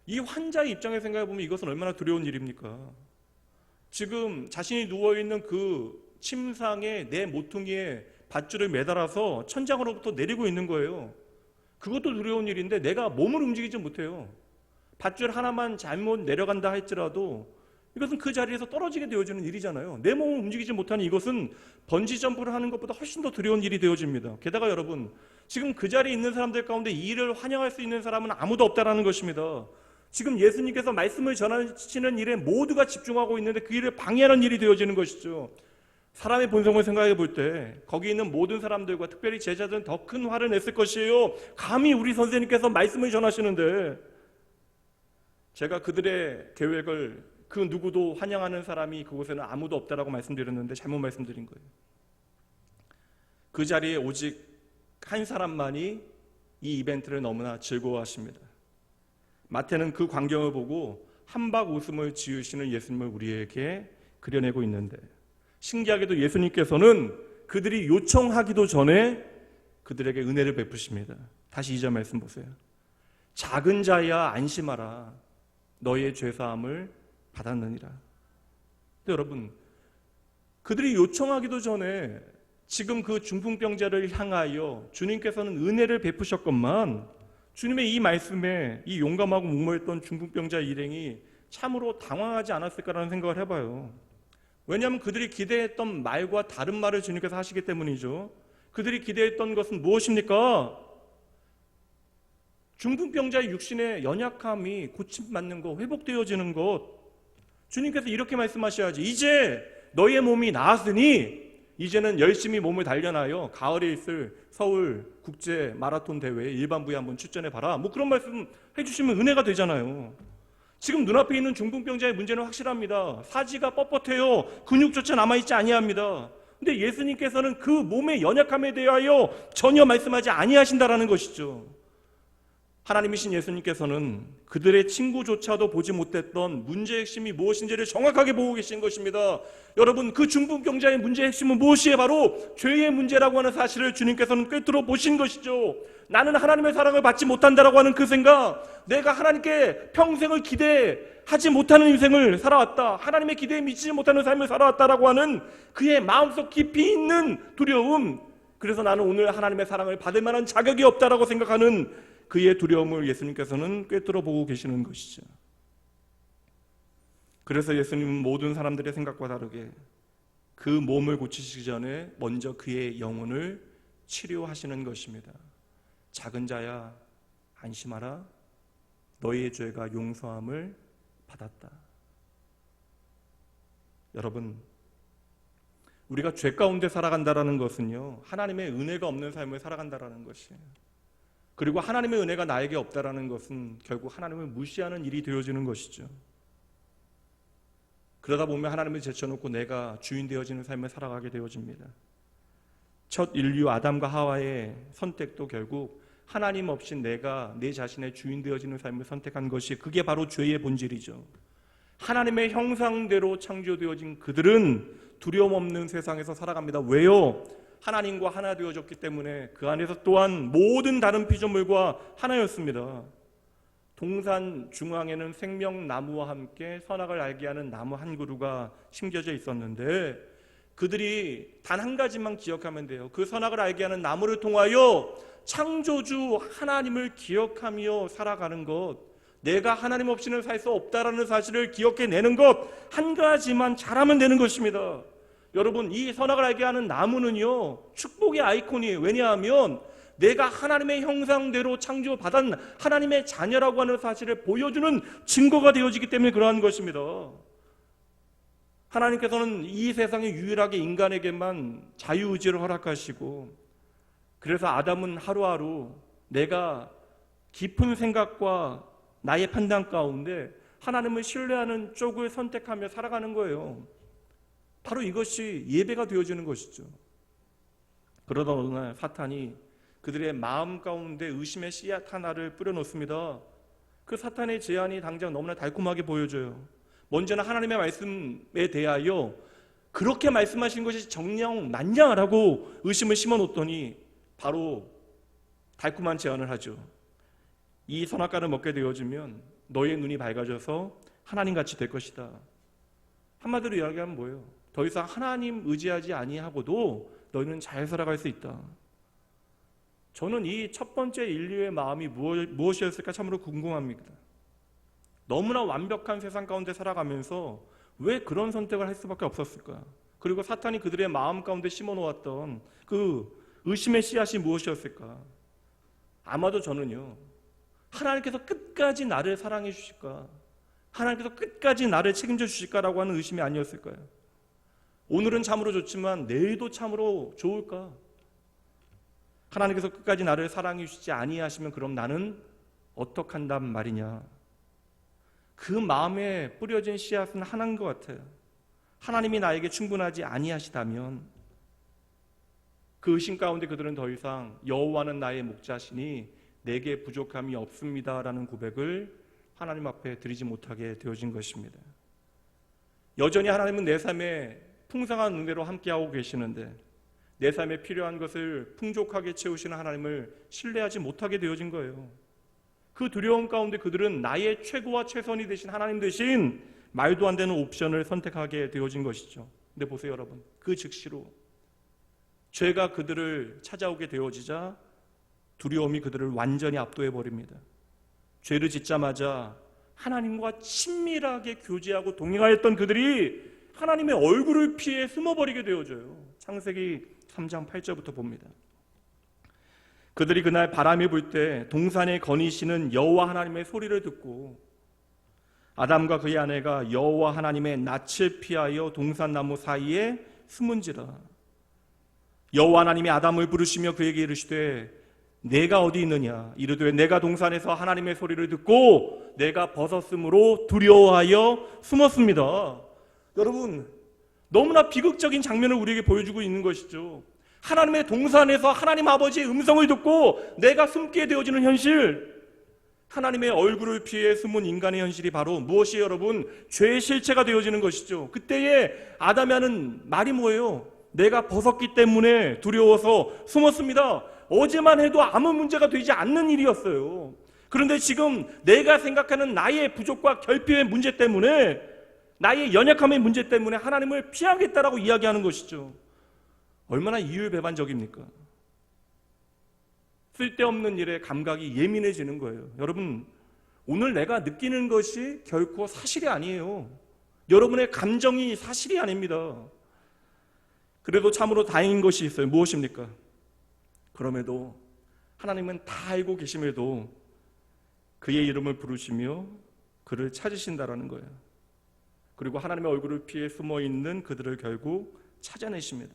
이 환자의 입장에 생각해보면 이것은 얼마나 두려운 일입니까? 지금 자신이 누워있는 그 침상에 내 모퉁이에 밧줄을 매달아서 천장으로부터 내리고 있는 거예요. 그것도 두려운 일인데 내가 몸을 움직이지 못해요. 밧줄 하나만 잘못 내려간다 할지라도 이것은 그 자리에서 떨어지게 되어지는 일이잖아요. 내 몸을 움직이지 못하는 이것은 번지점프를 하는 것보다 훨씬 더 두려운 일이 되어집니다. 게다가 여러분, 지금 그 자리에 있는 사람들 가운데 이 일을 환영할 수 있는 사람은 아무도 없다라는 것입니다. 지금 예수님께서 말씀을 전하시는 일에 모두가 집중하고 있는데 그 일을 방해하는 일이 되어지는 것이죠. 사람의 본성을 생각해 볼 때 거기 있는 모든 사람들과 특별히 제자들은 더 큰 화를 냈을 것이에요. 감히 우리 선생님께서 말씀을 전하시는데. 제가 그들의 계획을 그 누구도 환영하는 사람이 그곳에는 아무도 없다라고 말씀드렸는데 잘못 말씀드린 거예요. 그 자리에 오직 한 사람만이 이 이벤트를 너무나 즐거워하십니다. 마태는 그 광경을 보고 한박 웃음을 지으시는 예수님을 우리에게 그려내고 있는데, 신기하게도 예수님께서는 그들이 요청하기도 전에 그들에게 은혜를 베푸십니다. 다시 2절 말씀 보세요. 작은 자야 안심하라, 너의 죄사함을 받았느니라. 근데 여러분, 그들이 요청하기도 전에 지금 그 중풍병자를 향하여 주님께서는 은혜를 베푸셨건만, 주님의 이 말씀에 이 용감하고 목마했던 중풍병자 일행이 참으로 당황하지 않았을까라는 생각을 해봐요. 왜냐하면 그들이 기대했던 말과 다른 말을 주님께서 하시기 때문이죠. 그들이 기대했던 것은 무엇입니까? 중풍병자의 육신의 연약함이 고침받는 것, 회복되어지는 것. 주님께서 이렇게 말씀하셔야지. 이제 너의 몸이 나았으니 이제는 열심히 몸을 단련하여 가을에 있을 서울 국제 마라톤 대회에 일반부에 한번 출전해봐라. 뭐 그런 말씀 해주시면 은혜가 되잖아요. 지금 눈앞에 있는 중풍병자의 문제는 확실합니다. 사지가 뻣뻣해요. 근육조차 남아있지 아니합니다. 근데 예수님께서는 그 몸의 연약함에 대하여 전혀 말씀하지 아니하신다라는 것이죠. 하나님이신 예수님께서는 그들의 친구조차도 보지 못했던 문제의 핵심이 무엇인지를 정확하게 보고 계신 것입니다. 여러분, 그 중풍병자의 문제의 핵심은 무엇이에요? 바로 죄의 문제라고 하는 사실을 주님께서는 꿰뚫어 보신 것이죠. 나는 하나님의 사랑을 받지 못한다라고 하는 그 생각, 내가 하나님께 평생을 기대하지 못하는 인생을 살아왔다, 하나님의 기대에 미치지 못하는 삶을 살아왔다라고 하는 그의 마음속 깊이 있는 두려움, 그래서 나는 오늘 하나님의 사랑을 받을 만한 자격이 없다라고 생각하는 그의 두려움을 예수님께서는 꿰뚫어 보고 계시는 것이죠. 그래서 예수님은 모든 사람들의 생각과 다르게 그 몸을 고치시기 전에 먼저 그의 영혼을 치료하시는 것입니다. 작은 자야 안심하라, 너희의 죄가 용서함을 받았다. 여러분, 우리가 죄 가운데 살아간다라는 것은요, 하나님의 은혜가 없는 삶을 살아간다라는 것이에요. 그리고 하나님의 은혜가 나에게 없다라는 것은 결국 하나님을 무시하는 일이 되어지는 것이죠. 그러다 보면 하나님을 제쳐놓고 내가 주인 되어지는 삶을 살아가게 되어집니다. 첫 인류 아담과 하와의 선택도 결국 하나님 없이 내가 내 자신의 주인 되어지는 삶을 선택한 것이, 그게 바로 죄의 본질이죠. 하나님의 형상대로 창조되어진 그들은 두려움 없는 세상에서 살아갑니다. 왜요? 하나님과 하나 되어졌기 때문에 그 안에서 또한 모든 다른 피조물과 하나였습니다. 동산 중앙에는 생명나무와 함께 선악을 알게 하는 나무 한 그루가 심겨져 있었는데, 그들이 단 한 가지만 기억하면 돼요. 그 선악을 알게 하는 나무를 통하여 창조주 하나님을 기억하며 살아가는 것, 내가 하나님 없이는 살 수 없다라는 사실을 기억해내는 것 한 가지만 잘하면 되는 것입니다. 여러분, 이 선악을 알게 하는 나무는요, 축복의 아이콘이에요. 왜냐하면 내가 하나님의 형상대로 창조받은 하나님의 자녀라고 하는 사실을 보여주는 증거가 되어지기 때문에 그러한 것입니다. 하나님께서는 이 세상에 유일하게 인간에게만 자유의지를 허락하시고, 그래서 아담은 하루하루 내가 깊은 생각과 나의 판단 가운데 하나님을 신뢰하는 쪽을 선택하며 살아가는 거예요. 바로 이것이 예배가 되어지는 것이죠. 그러다 어느 날 사탄이 그들의 마음 가운데 의심의 씨앗 하나를 뿌려놓습니다. 그 사탄의 제안이 당장 너무나 달콤하게 보여져요. 먼저는 하나님의 말씀에 대하여 그렇게 말씀하신 것이 정녕 맞냐라고 의심을 심어놓더니 바로 달콤한 제안을 하죠. 이 선악과를 먹게 되어지면 너의 눈이 밝아져서 하나님같이 될 것이다. 한마디로 이야기하면 뭐예요? 더 이상 하나님 의지하지 아니하고도 너희는 잘 살아갈 수 있다. 저는 이 첫 번째 인류의 마음이 무엇이었을까 참으로 궁금합니다. 너무나 완벽한 세상 가운데 살아가면서 왜 그런 선택을 할 수밖에 없었을까? 그리고 사탄이 그들의 마음 가운데 심어놓았던 그 의심의 씨앗이 무엇이었을까? 아마도 저는요, 하나님께서 끝까지 나를 사랑해 주실까? 하나님께서 끝까지 나를 책임져 주실까라고 하는 의심이 아니었을까요? 오늘은 참으로 좋지만 내일도 참으로 좋을까? 하나님께서 끝까지 나를 사랑해 주시지 아니하시면 그럼 나는 어떡한단 말이냐? 그 마음에 뿌려진 씨앗은 하나인 것 같아요. 하나님이 나에게 충분하지 아니하시다면 그 의심 가운데 그들은 더 이상 여호와는 나의 목자시니 내게 부족함이 없습니다라는 고백을 하나님 앞에 드리지 못하게 되어진 것입니다. 여전히 하나님은 내 삶에 풍성한 은혜로 함께하고 계시는데 내 삶에 필요한 것을 풍족하게 채우시는 하나님을 신뢰하지 못하게 되어진 거예요. 그 두려움 가운데 그들은 나의 최고와 최선이 되신 하나님 대신 말도 안 되는 옵션을 선택하게 되어진 것이죠. 근데 보세요 여러분, 그 즉시로 죄가 그들을 찾아오게 되어지자 두려움이 그들을 완전히 압도해버립니다. 죄를 짓자마자 하나님과 친밀하게 교제하고 동행하였던 그들이 하나님의 얼굴을 피해 숨어버리게 되어져요. 창세기 3장 8절부터 봅니다. 그들이 그날 바람이 불 때 동산에 거니시는 여호와 하나님의 소리를 듣고 아담과 그의 아내가 여호와 하나님의 낯을 피하여 동산나무 사이에 숨은지라. 여호와 하나님이 아담을 부르시며 그에게 이르시되 내가 어디 있느냐? 이르되 내가 동산에서 하나님의 소리를 듣고 내가 벗었으므로 두려워하여 숨었습니다. 여러분, 너무나 비극적인 장면을 우리에게 보여주고 있는 것이죠. 하나님의 동산에서 하나님 아버지의 음성을 듣고 내가 숨게 되어지는 현실, 하나님의 얼굴을 피해 숨은 인간의 현실이 바로 무엇이에요 여러분? 죄의 실체가 되어지는 것이죠. 그때에 아담이 하는 말이 뭐예요? 내가 벗었기 때문에 두려워서 숨었습니다. 어제만 해도 아무 문제가 되지 않는 일이었어요. 그런데 지금 내가 생각하는 나의 부족과 결핍의 문제 때문에, 나의 연약함의 문제 때문에 하나님을 피하겠다라고 이야기하는 것이죠. 얼마나 이율배반적입니까? 쓸데없는 일에 감각이 예민해지는 거예요. 여러분, 오늘 내가 느끼는 것이 결코 사실이 아니에요. 여러분의 감정이 사실이 아닙니다. 그래도 참으로 다행인 것이 있어요. 무엇입니까? 그럼에도 하나님은 다 알고 계심에도 그의 이름을 부르시며 그를 찾으신다라는 거예요. 그리고 하나님의 얼굴을 피해 숨어있는 그들을 결국 찾아내십니다.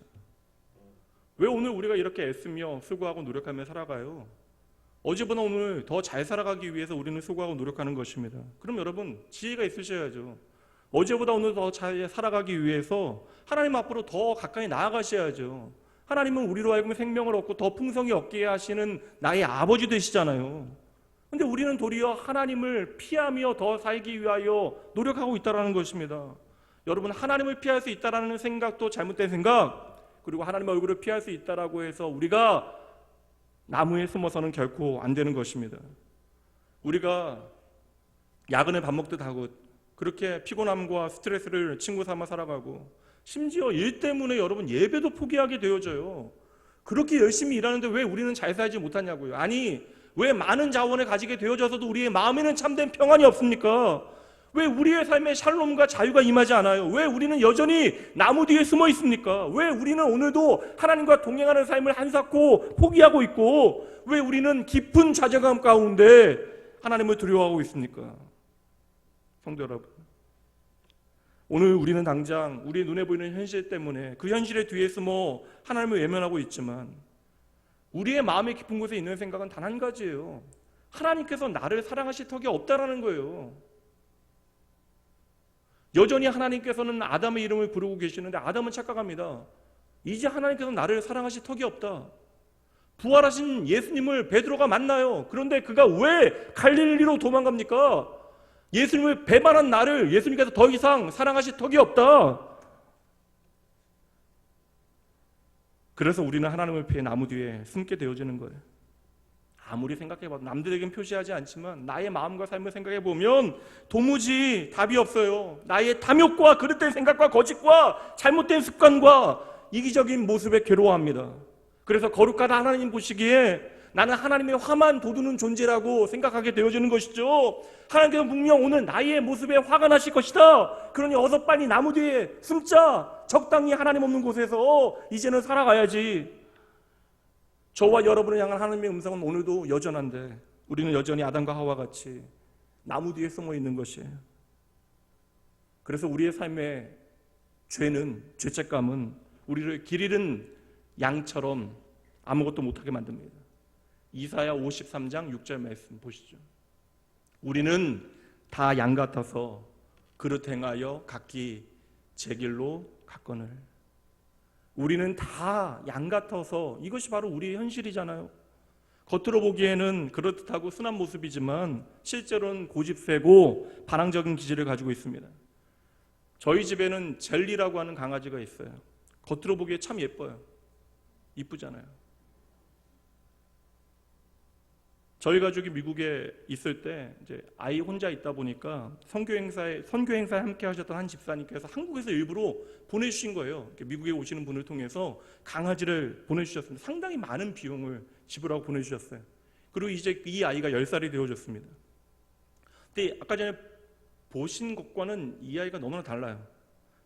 왜 오늘 우리가 이렇게 애쓰며 수고하고 노력하며 살아가요? 어제보다 오늘 더 잘 살아가기 위해서 우리는 수고하고 노력하는 것입니다. 그럼 여러분 지혜가 있으셔야죠. 어제보다 오늘 더 잘 살아가기 위해서 하나님 앞으로 더 가까이 나아가셔야죠. 하나님은 우리로 하여금 생명을 얻고 더 풍성히 얻게 하시는 나의 아버지 되시잖아요. 근데 우리는 도리어 하나님을 피하며 더 살기 위하여 노력하고 있다는 것입니다. 여러분, 하나님을 피할 수 있다는 생각도 잘못된 생각, 그리고 하나님의 얼굴을 피할 수 있다라고 해서 우리가 나무에 숨어서는 결코 안 되는 것입니다. 우리가 야근을 밥 먹듯 하고 그렇게 피곤함과 스트레스를 친구 삼아 살아가고, 심지어 일 때문에 여러분 예배도 포기하게 되어져요. 그렇게 열심히 일하는데 왜 우리는 잘 살지 못하냐고요. 아니, 왜 많은 자원을 가지게 되어져서도 우리의 마음에는 참된 평안이 없습니까? 왜 우리의 삶에 샬롬과 자유가 임하지 않아요? 왜 우리는 여전히 나무 뒤에 숨어 있습니까? 왜 우리는 오늘도 하나님과 동행하는 삶을 한사코 포기하고 있고, 왜 우리는 깊은 좌절감 가운데 하나님을 두려워하고 있습니까? 성도 여러분, 오늘 우리는 당장 우리의 눈에 보이는 현실 때문에 그 현실의 뒤에 숨어 하나님을 외면하고 있지만, 우리의 마음의 깊은 곳에 있는 생각은 단 한 가지예요. 하나님께서 나를 사랑하실 턱이 없다라는 거예요. 여전히 하나님께서는 아담의 이름을 부르고 계시는데 아담은 착각합니다. 이제 하나님께서 나를 사랑하실 턱이 없다. 부활하신 예수님을 베드로가 만나요. 그런데 그가 왜 갈릴리로 도망갑니까? 예수님을 배반한 나를 예수님께서 더 이상 사랑하실 턱이 없다. 그래서 우리는 하나님을 피해 나무 뒤에 숨게 되어지는 거예요. 아무리 생각해봐도 남들에겐 표시하지 않지만 나의 마음과 삶을 생각해보면 도무지 답이 없어요. 나의 탐욕과 그릇된 생각과 거짓과 잘못된 습관과 이기적인 모습에 괴로워합니다. 그래서 거룩한 하나님 보시기에 나는 하나님의 화만 돋우는 존재라고 생각하게 되어지는 것이죠. 하나님께서 분명 오늘 나의 모습에 화가 나실 것이다. 그러니 어서 빨리 나무 뒤에 숨자. 적당히 하나님 없는 곳에서 이제는 살아가야지. 저와 여러분을 향한 하나님의 음성은 오늘도 여전한데 우리는 여전히 아담과 하와 같이 나무 뒤에 숨어 있는 것이에요. 그래서 우리의 삶의 죄책감은 우리를 길 잃은 양처럼 아무것도 못하게 만듭니다. 이사야 53장 6절 말씀 보시죠. 우리는 다 양 같아서 그릇 행하여 각기 제 길로 갔거늘. 우리는 다 양 같아서, 이것이 바로 우리의 현실이잖아요. 겉으로 보기에는 그렇듯하고 순한 모습이지만 실제로는 고집세고 반항적인 기질을 가지고 있습니다. 저희 집에는 젤리라고 하는 강아지가 있어요. 겉으로 보기에 참 예뻐요. 이쁘잖아요. 저희 가족이 미국에 있을 때 이제 아이 혼자 있다 보니까 선교 행사에 함께 하셨던 한 집사님께서 한국에서 일부러 보내주신 거예요. 미국에 오시는 분을 통해서 강아지를 보내주셨습니다. 상당히 많은 비용을 지불하고 보내주셨어요. 그리고 이제 이 아이가 10살이 되어졌습니다. 근데 아까 전에 보신 것과는 이 아이가 너무나 달라요.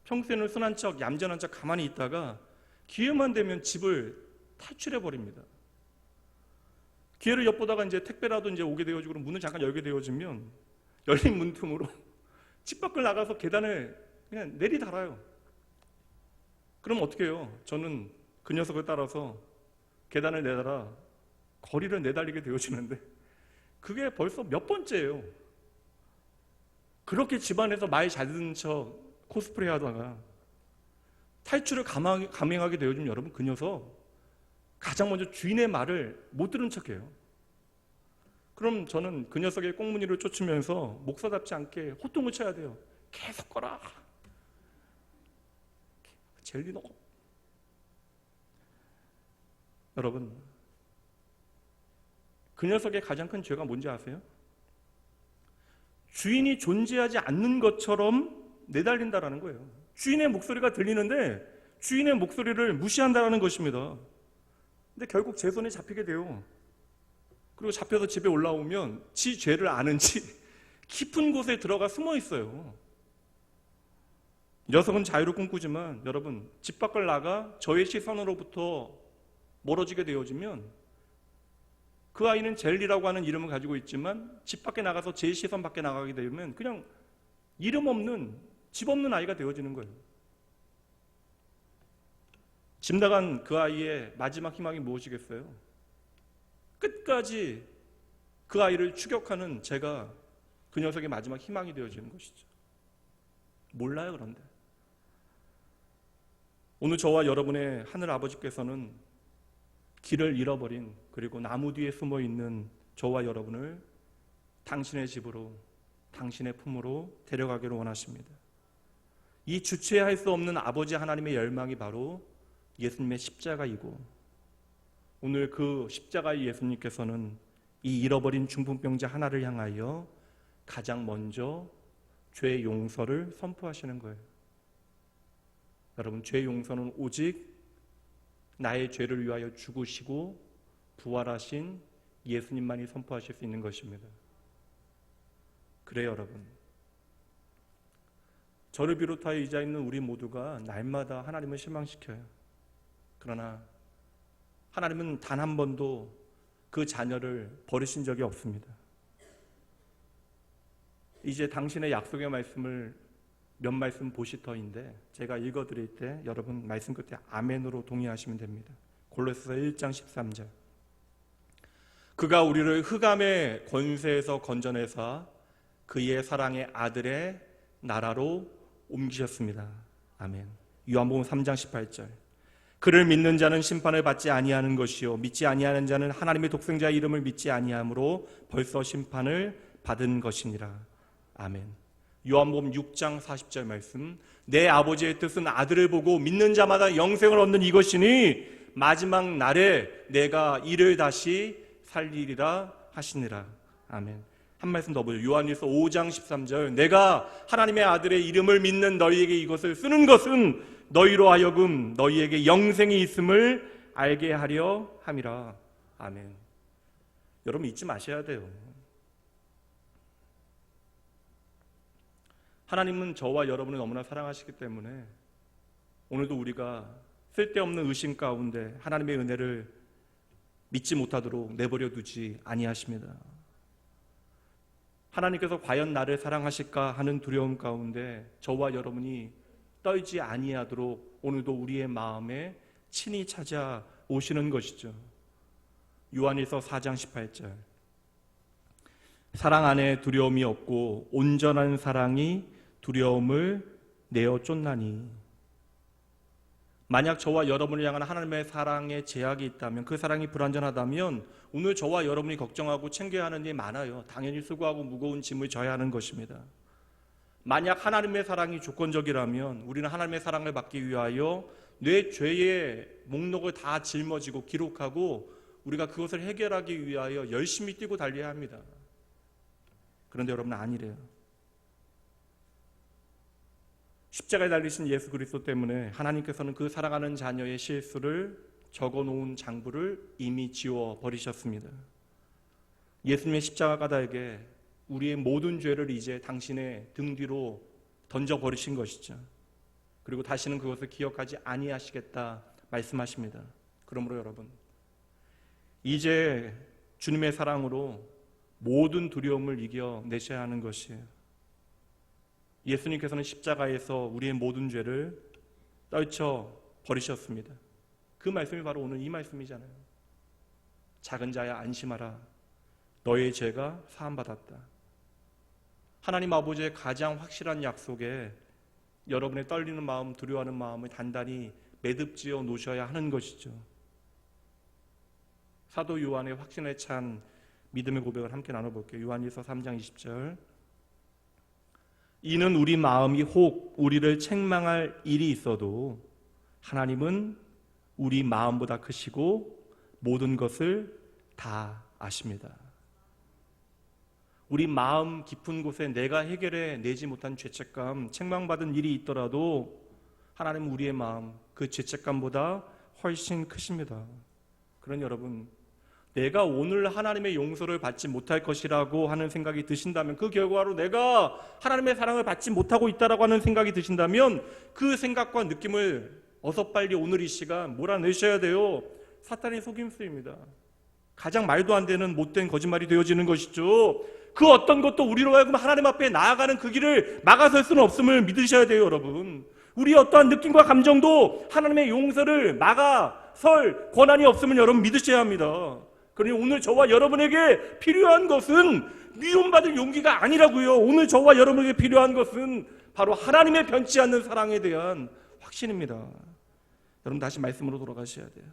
평소에는 순한 척, 얌전한 척 가만히 있다가 기회만 되면 집을 탈출해 버립니다. 기회를 엿보다가 이제 택배라도 이제 오게 되어지고 문을 잠깐 열게 되어지면 열린 문틈으로 집 밖을 나가서 계단을 그냥 내리달아요. 그럼 어떻게 해요? 저는 그 녀석을 따라서 계단을 내달아 거리를 내달리게 되어지는데 그게 벌써 몇 번째예요. 그렇게 집안에서 말 잘 듣는 척 코스프레 하다가 탈출을 감행하게 되어지면 여러분, 그 녀석 가장 먼저 주인의 말을 못 들은 척해요. 그럼 저는 그 녀석의 꽁무니를 쫓으면서 목사답지 않게 호통을 쳐야 돼요. 계속 거라. 젤리 너. 여러분, 그 녀석의 가장 큰 죄가 뭔지 아세요? 주인이 존재하지 않는 것처럼 내달린다라는 거예요. 주인의 목소리가 들리는데 주인의 목소리를 무시한다라는 것입니다. 근데 결국 제 손에 잡히게 돼요. 그리고 잡혀서 집에 올라오면 지 죄를 아는지 깊은 곳에 들어가 숨어 있어요. 녀석은 자유를 꿈꾸지만 여러분, 집 밖을 나가 저의 시선으로부터 멀어지게 되어지면 그 아이는 젤리라고 하는 이름을 가지고 있지만 집 밖에 나가서 제 시선 밖에 나가게 되면 그냥 이름 없는, 집 없는 아이가 되어지는 거예요. 집 나간 그 아이의 마지막 희망이 무엇이겠어요? 끝까지 그 아이를 추격하는 제가 그 녀석의 마지막 희망이 되어지는 것이죠. 몰라요. 그런데 오늘 저와 여러분의 하늘 아버지께서는 길을 잃어버린, 그리고 나무 뒤에 숨어 있는 저와 여러분을 당신의 집으로, 당신의 품으로 데려가기를 원하십니다. 이 주체할 수 없는 아버지 하나님의 열망이 바로 예수님의 십자가이고, 오늘 그 십자가의 예수님께서는 이 잃어버린 중풍병자 하나를 향하여 가장 먼저 죄 용서를 선포하시는 거예요. 여러분, 죄 용서는 오직 나의 죄를 위하여 죽으시고 부활하신 예수님만이 선포하실 수 있는 것입니다. 그래요, 여러분. 저를 비롯하여 이 자리에 있는 우리 모두가 날마다 하나님을 실망시켜요. 그러나 하나님은 단 한 번도 그 자녀를 버리신 적이 없습니다. 이제 당신의 약속의 말씀을 몇 말씀 보시터인데 제가 읽어드릴 때 여러분 말씀 끝에 아멘으로 동의하시면 됩니다. 골로새서 1장 13절. 그가 우리를 흑암의 권세에서 건져내사 그의 사랑의 아들의 나라로 옮기셨습니다. 아멘. 요한복음 3장 18절. 그를 믿는 자는 심판을 받지 아니하는 것이요 믿지 아니하는 자는 하나님의 독생자의 이름을 믿지 아니함으로 벌써 심판을 받은 것이니라. 아멘. 요한복음 6장 40절 말씀. 내 아버지의 뜻은 아들을 보고 믿는 자마다 영생을 얻는 이것이니 마지막 날에 내가 이를 다시 살리리라 하시니라. 아멘. 한 말씀 더 보죠. 요한일서 5장 13절. 내가 하나님의 아들의 이름을 믿는 너희에게 이것을 쓰는 것은 너희로 하여금 너희에게 영생이 있음을 알게 하려 함이라. 아멘. 여러분 잊지 마셔야 돼요. 하나님은 저와 여러분을 너무나 사랑하시기 때문에 오늘도 우리가 쓸데없는 의심 가운데 하나님의 은혜를 믿지 못하도록 내버려 두지 아니하십니다. 하나님께서 과연 나를 사랑하실까 하는 두려움 가운데 저와 여러분이 떨지 아니하도록 오늘도 우리의 마음에 친히 찾아오시는 것이죠. 요한일서 4장 18절. 사랑 안에 두려움이 없고 온전한 사랑이 두려움을 내어 쫓나니. 만약 저와 여러분을 향한 하나님의 사랑에 제약이 있다면, 그 사랑이 불완전하다면 오늘 저와 여러분이 걱정하고 챙겨야 하는 일이 많아요. 당연히 수고하고 무거운 짐을 져야 하는 것입니다. 만약 하나님의 사랑이 조건적이라면 우리는 하나님의 사랑을 받기 위하여 내 죄의 목록을 다 짊어지고 기록하고 우리가 그것을 해결하기 위하여 열심히 뛰고 달려야 합니다. 그런데 여러분 아니래요. 십자가에 달리신 예수 그리스도 때문에 하나님께서는 그 사랑하는 자녀의 실수를 적어놓은 장부를 이미 지워버리셨습니다. 예수님의 십자가 가닥에 우리의 모든 죄를 이제 당신의 등 뒤로 던져버리신 것이죠. 그리고 다시는 그것을 기억하지 아니하시겠다 말씀하십니다. 그러므로 여러분, 이제 주님의 사랑으로 모든 두려움을 이겨내셔야 하는 것이에요. 예수님께서는 십자가에서 우리의 모든 죄를 떨쳐버리셨습니다. 그 말씀이 바로 오늘 이 말씀이잖아요. 작은 자야 안심하라. 너의 죄가 사함받았다. 하나님 아버지의 가장 확실한 약속에 여러분의 떨리는 마음, 두려워하는 마음을 단단히 매듭지어 놓으셔야 하는 것이죠. 사도 요한의 확신에 찬 믿음의 고백을 함께 나눠볼게요. 요한일서 3장 20절. 이는 우리 마음이 혹 우리를 책망할 일이 있어도 하나님은 우리 마음보다 크시고 모든 것을 다 아십니다. 우리 마음 깊은 곳에 내가 해결해 내지 못한 죄책감, 책망받은 일이 있더라도 하나님은 우리의 마음, 그 죄책감보다 훨씬 크십니다. 그러니 여러분, 내가 오늘 하나님의 용서를 받지 못할 것이라고 하는 생각이 드신다면, 그 결과로 내가 하나님의 사랑을 받지 못하고 있다라고 하는 생각이 드신다면 그 생각과 느낌을 어서 빨리 오늘 이 시간 몰아내셔야 돼요. 사탄의 속임수입니다. 가장 말도 안 되는 못된 거짓말이 되어지는 것이죠. 그 어떤 것도 우리로 하여금 하나님 앞에 나아가는 그 길을 막아설 수는 없음을 믿으셔야 돼요, 여러분. 우리의 어떠한 느낌과 감정도 하나님의 용서를 막아설 권한이 없음을 여러분 믿으셔야 합니다. 그러니 오늘 저와 여러분에게 필요한 것은 미움받을 용기가 아니라고요. 오늘 저와 여러분에게 필요한 것은 바로 하나님의 변치 않는 사랑에 대한 확신입니다. 여러분 다시 말씀으로 돌아가셔야 돼요.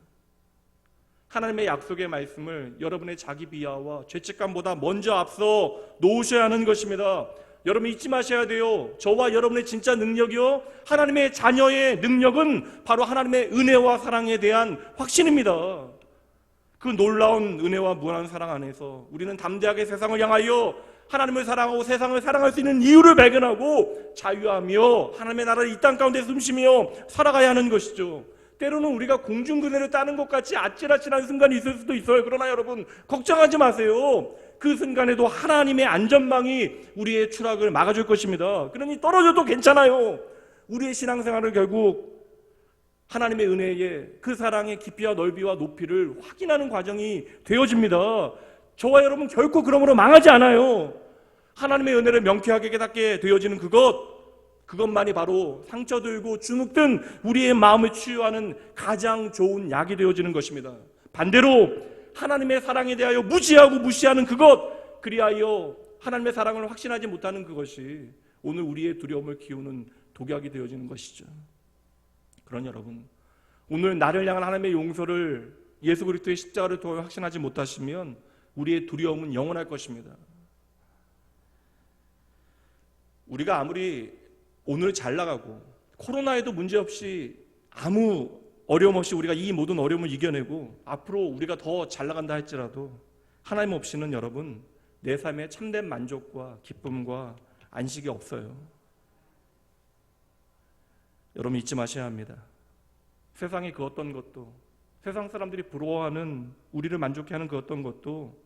하나님의 약속의 말씀을 여러분의 자기 비하와 죄책감보다 먼저 앞서 놓으셔야 하는 것입니다. 여러분 잊지 마셔야 돼요. 저와 여러분의 진짜 능력이요, 하나님의 자녀의 능력은 바로 하나님의 은혜와 사랑에 대한 확신입니다. 그 놀라운 은혜와 무한한 사랑 안에서 우리는 담대하게 세상을 향하여 하나님을 사랑하고 세상을 사랑할 수 있는 이유를 발견하고 자유하며 하나님의 나라를 이 땅 가운데 숨쉬며 살아가야 하는 것이죠. 때로는 우리가 공중근해를 따는 것 같이 아찔아찔한 순간이 있을 수도 있어요. 그러나 여러분 걱정하지 마세요. 그 순간에도 하나님의 안전망이 우리의 추락을 막아줄 것입니다. 그러니 떨어져도 괜찮아요. 우리의 신앙생활을 결국 하나님의 은혜에 그 사랑의 깊이와 넓이와 높이를 확인하는 과정이 되어집니다. 저와 여러분 결코 그러므로 망하지 않아요. 하나님의 은혜를 명쾌하게 깨닫게 되어지는 그것만이 바로 상처들고 주눅든 우리의 마음을 치유하는 가장 좋은 약이 되어지는 것입니다. 반대로 하나님의 사랑에 대하여 무지하고 무시하는 그것, 그리하여 하나님의 사랑을 확신하지 못하는 그것이 오늘 우리의 두려움을 키우는 독약이 되어지는 것이죠. 그러니 여러분, 오늘 나를 향한 하나님의 용서를 예수 그리스도의 십자가를 통해 확신하지 못하시면 우리의 두려움은 영원할 것입니다. 우리가 아무리 오늘 잘 나가고 코로나에도 문제없이 아무 어려움 없이 우리가 이 모든 어려움을 이겨내고 앞으로 우리가 더 잘 나간다 할지라도 하나님 없이는 여러분 내 삶에 참된 만족과 기쁨과 안식이 없어요. 여러분 잊지 마셔야 합니다. 세상의 그 어떤 것도, 세상 사람들이 부러워하는 우리를 만족해 하는 그 어떤 것도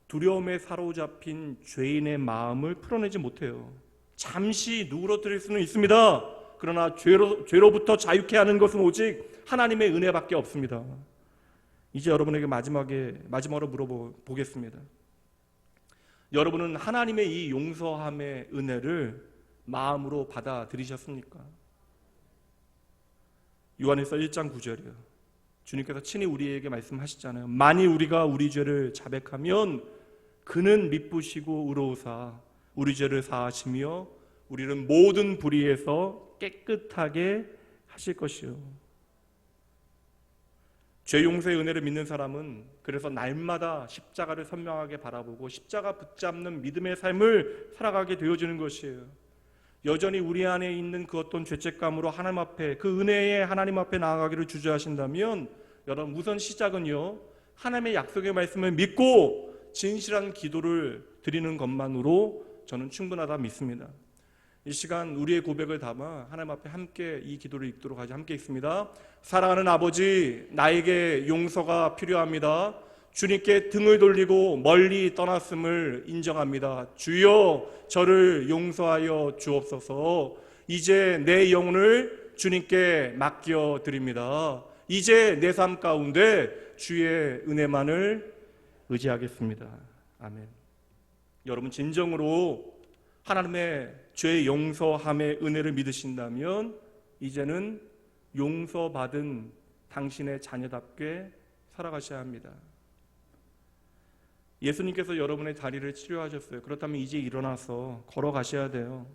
두려움에 사로잡힌 죄인의 마음을 풀어내지 못해요. 잠시 누그러뜨릴 수는 있습니다. 그러나 죄로부터 자유케 하는 것은 오직 하나님의 은혜밖에 없습니다. 이제 여러분에게 마지막으로 물어보겠습니다. 여러분은 하나님의 이 용서함의 은혜를 마음으로 받아들이셨습니까? 요한일서 1장 9절이요. 주님께서 친히 우리에게 말씀하시잖아요. 만일 우리가 우리 죄를 자백하면 그는 미쁘시고 의로우사 우리 죄를 사하시며 우리는 모든 불의에서 깨끗하게 하실 것이요. 죄 용서의 은혜를 믿는 사람은 그래서 날마다 십자가를 선명하게 바라보고 십자가 붙잡는 믿음의 삶을 살아가게 되어지는 것이에요. 여전히 우리 안에 있는 그 어떤 죄책감으로 하나님 앞에, 그 은혜의 하나님 앞에 나아가기를 주저하신다면 여러분 우선 시작은요, 하나님의 약속의 말씀을 믿고 진실한 기도를 드리는 것만으로 저는 충분하다 믿습니다. 이 시간 우리의 고백을 담아 하나님 앞에 함께 이 기도를 읽도록 하죠. 함께 읽습니다. 사랑하는 아버지, 나에게 용서가 필요합니다. 주님께 등을 돌리고 멀리 떠났음을 인정합니다. 주여 저를 용서하여 주옵소서. 이제 내 영혼을 주님께 맡겨드립니다. 이제 내 삶 가운데 주의 은혜만을 의지하겠습니다. 아멘. 여러분 진정으로 하나님의 죄 용서함의 은혜를 믿으신다면 이제는 용서받은 당신의 자녀답게 살아가셔야 합니다. 예수님께서 여러분의 다리를 치료하셨어요. 그렇다면 이제 일어나서 걸어가셔야 돼요.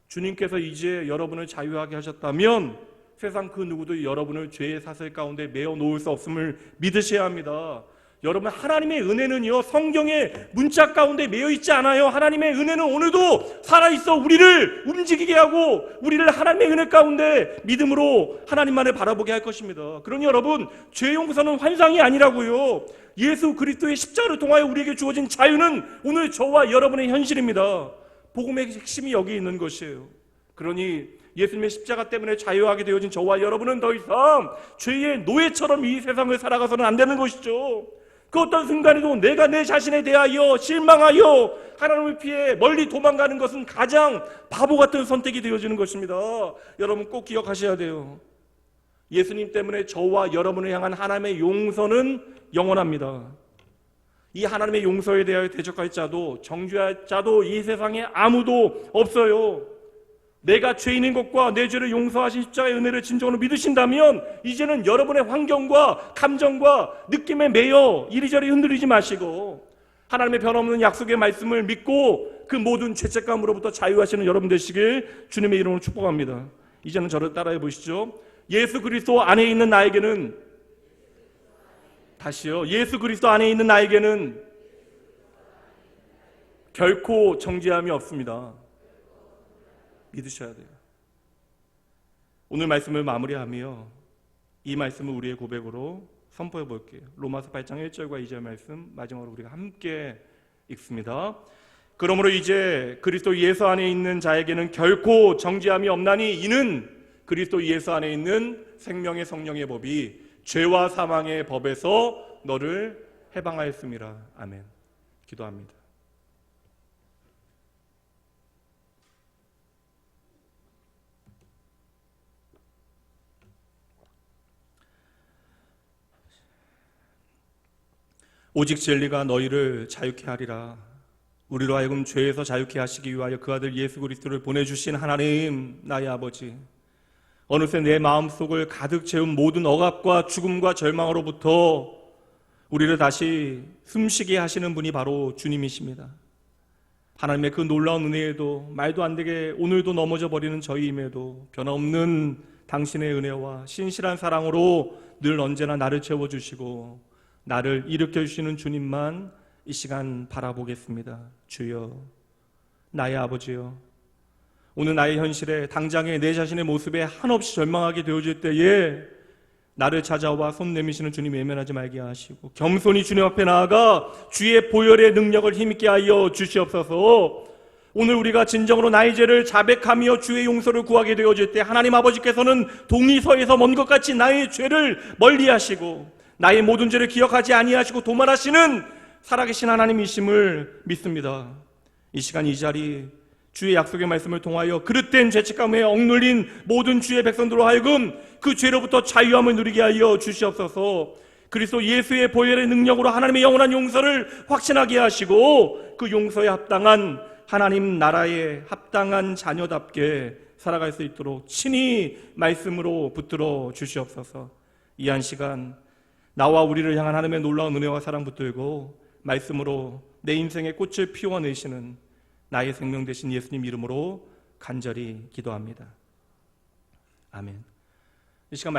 주님께서 이제 여러분을 자유하게 하셨다면 세상 그 누구도 여러분을 죄의 사슬 가운데 메어 놓을 수 없음을 믿으셔야 합니다. 여러분 하나님의 은혜는요 성경의 문자 가운데 메어 있지 않아요. 하나님의 은혜는 오늘도 살아있어 우리를 움직이게 하고 우리를 하나님의 은혜 가운데 믿음으로 하나님만을 바라보게 할 것입니다. 그러니 여러분 죄 용서는 환상이 아니라고요. 예수 그리스도의 십자가를 통하여 우리에게 주어진 자유는 오늘 저와 여러분의 현실입니다. 복음의 핵심이 여기 있는 것이에요. 그러니 예수님의 십자가 때문에 자유하게 되어진 저와 여러분은 더 이상 죄의 노예처럼 이 세상을 살아가서는 안 되는 것이죠. 그 어떤 순간에도 내가 내 자신에 대하여 실망하여 하나님을 피해 멀리 도망가는 것은 가장 바보 같은 선택이 되어지는 것입니다. 여러분 꼭 기억하셔야 돼요. 예수님 때문에 저와 여러분을 향한 하나님의 용서는 영원합니다. 이 하나님의 용서에 대하여 대적할 자도 정죄할 자도 이 세상에 아무도 없어요. 내가 죄인인 것과 내 죄를 용서하신 십자가의 은혜를 진정으로 믿으신다면 이제는 여러분의 환경과 감정과 느낌에 매여 이리저리 흔들리지 마시고 하나님의 변함없는 약속의 말씀을 믿고 그 모든 죄책감으로부터 자유하시는 여러분 되시길 주님의 이름으로 축복합니다. 이제는 저를 따라해 보시죠. 예수 그리스도 안에 있는 나에게는, 다시요, 예수 그리스도 안에 있는 나에게는 결코 정죄함이 없습니다. 믿으셔야 돼요. 오늘 말씀을 마무리하며 이 말씀을 우리의 고백으로 선포해 볼게요. 로마서 8장 1절과 2절 말씀 마지막으로 우리가 함께 읽습니다. 그러므로 이제 그리스도 예수 안에 있는 자에게는 결코 정죄함이 없나니 이는 그리스도 예수 안에 있는 생명의 성령의 법이 죄와 사망의 법에서 너를 해방하였습니다. 아멘. 기도합니다. 오직 진리가 너희를 자유케 하리라. 우리로 하여금 죄에서 자유케 하시기 위하여 그 아들 예수 그리스도를 보내주신 하나님, 나의 아버지, 어느새 내 마음속을 가득 채운 모든 억압과 죽음과 절망으로부터 우리를 다시 숨쉬게 하시는 분이 바로 주님이십니다. 하나님의 그 놀라운 은혜에도 말도 안 되게 오늘도 넘어져 버리는 저희임에도 변함없는 당신의 은혜와 신실한 사랑으로 늘 언제나 나를 채워주시고 나를 일으켜주시는 주님만 이 시간 바라보겠습니다. 주여, 나의 아버지여, 오늘 나의 현실에 당장의 내 자신의 모습에 한없이 절망하게 되어질 때에 나를 찾아와 손 내미시는 주님 외면하지 말게 하시고 겸손히 주님 앞에 나아가 주의 보혈의 능력을 힘있게 하여 주시옵소서. 오늘 우리가 진정으로 나의 죄를 자백하며 주의 용서를 구하게 되어질 때 하나님 아버지께서는 동리서에서 먼 것 같이 나의 죄를 멀리하시고 나의 모든 죄를 기억하지 아니하시고 도말하시는 살아계신 하나님이심을 믿습니다. 이 시간 이 자리 주의 약속의 말씀을 통하여 그릇된 죄책감에 억눌린 모든 주의 백성들로 하여금 그 죄로부터 자유함을 누리게 하여 주시옵소서. 그리스도 예수의 보혈의 능력으로 하나님의 영원한 용서를 확신하게 하시고 그 용서에 합당한 하나님 나라에 합당한 자녀답게 살아갈 수 있도록 친히 말씀으로 붙들어 주시옵소서. 이 한 시간 나와 우리를 향한 하나님의 놀라운 은혜와 사랑 붙들고 말씀으로 내 인생의 꽃을 피워내시는 나의 생명 되신 예수님 이름으로 간절히 기도합니다. 아멘. 이 시간